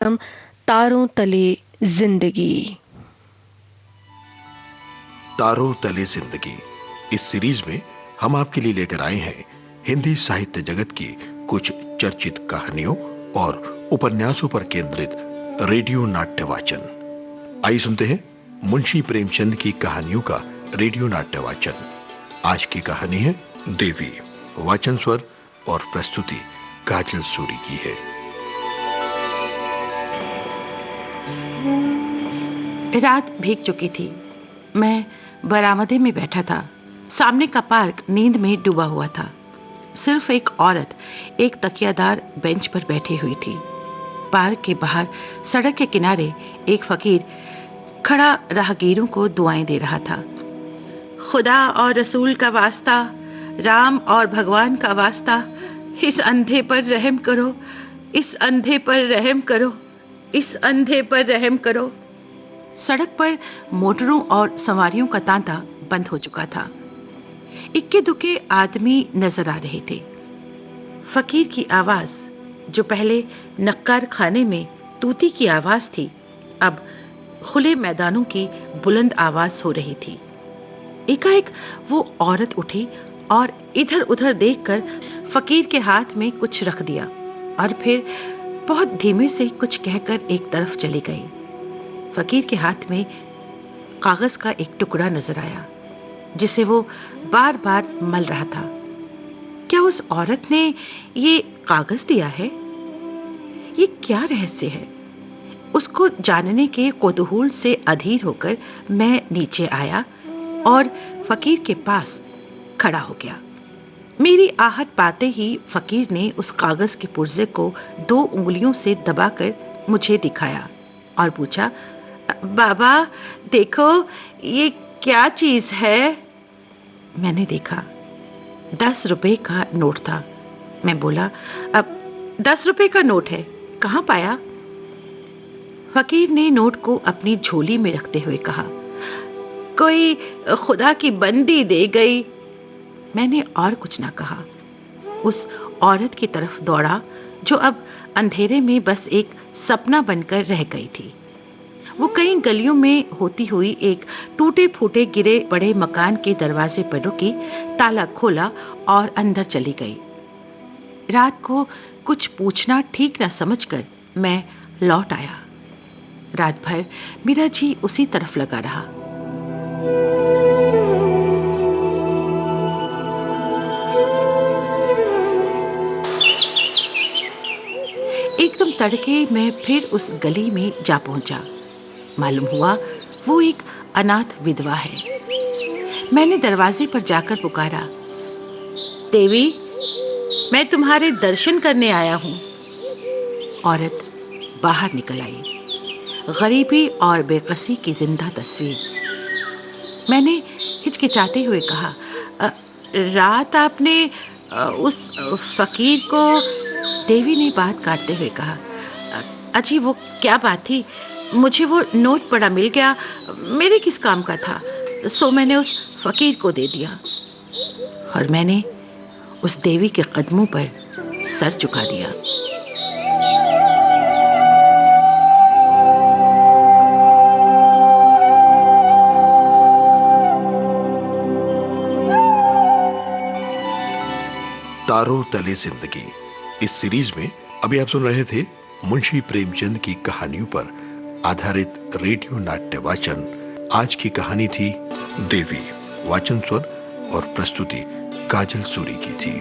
हम तारों तले जिंदगी। तारों तले जिंदगी इस सीरीज में हम आपके लिए लेकर आए हैं हिंदी साहित्य जगत की कुछ चर्चित कहानियों और उपन्यासों पर केंद्रित रेडियो नाट्य वाचन। आइए सुनते हैं मुंशी प्रेमचंद की कहानियों का रेडियो नाट्य वाचन। आज की कहानी है देवी। वाचन स्वर और प्रस्तुति काजल सूरी की है। रात भीग चुकी थी। मैं बरामदे में बैठा था। सामने का पार्क नींद में डूबा हुआ था। सिर्फ एक औरत एक तकियादार बेंच पर बैठी हुई थी। पार्क के बाहर सड़क के किनारे एक फकीर खड़ा राहगीरों को दुआएं दे रहा था। खुदा और रसूल का वास्ता, राम और भगवान का वास्ता, इस अंधे पर रहम करो, इस अंधे पर रहम करो, इस अंधे पर रहम करो। सड़क पर मोटरों और सवारियों का तांता बंद हो चुका था। इक्के दुक्के आदमी नजर आ रहे थे। फकीर की आवाज, जो पहले नक्कार खाने में तूती की आवाज थी, अब खुले मैदानों की बुलंद आवाज हो रही थी। एकाएक वो औरत उठी और इधर उधर देखकर फकीर के हाथ में कुछ रख दिया और फिर बहुत धीमे से कुछ कहकर एक तरफ चली गई। फकीर के हाथ में कागज का एक टुकड़ा नजर आया, जिसे वो बार बार मल रहा था। क्या उस औरत ने ये कागज दिया है? ये क्या रहस्य है? उसको जानने के कौतूहल से अधीर होकर मैं नीचे आया और फकीर के पास खड़ा हो गया। मेरी आहट पाते ही फकीर ने उस कागज के पुर्जे को 2 उंगलियों से दबाकर मुझे दिखाया और पूछा, बाबा देखो, ये क्या चीज है? मैंने देखा। 10 रुपए का नोट था। मैं बोला, अब 10 रुपए का नोट है, कहाँ पाया? फकीर ने नोट को अपनी झोली में रखते हुए कहा, कोई खुदा की बंदी दे गई। मैंने और कुछ ना कहा। उस औरत की तरफ दौड़ा जो अब अंधेरे में बस एक सपना बनकर रह गई थी। वो कई गलियों में होती हुई एक टूटे फूटे गिरे बड़े मकान के दरवाजे पर रुकी, ताला खोला और अंदर चली गई। रात को कुछ पूछना ठीक न समझकर मैं लौट आया। रात भर मेरा जी उसी तरफ लगा रहा। एकदम तड़के मैं फिर उस गली में जा पहुंचा। मालूम हुआ वो एक अनाथ विधवा है। मैंने दरवाजे पर जाकर पुकारा, देवी, मैं तुम्हारे दर्शन करने आया हूं। औरत बाहर निकल आई। गरीबी और बेकसी की जिंदा तस्वीर। मैंने हिचकिचाते हुए कहा, रात आपने उस फकीर को। देवी ने बात काटते हुए कहा, अजी वो क्या बात थी? मुझे वो नोट पड़ा मिल गया, मेरे किस काम का था, सो मैंने उस फकीर को दे दिया। और मैंने उस देवी के कदमों पर सर झुका दिया। तारों तले जिंदगी इस सीरीज में अभी आप सुन रहे थे मुंशी प्रेमचंद की कहानियों पर आधारित रेडियो नाट्य वाचन। आज की कहानी थी देवी। वाचन स्वर और प्रस्तुति काजल सूरी की थी।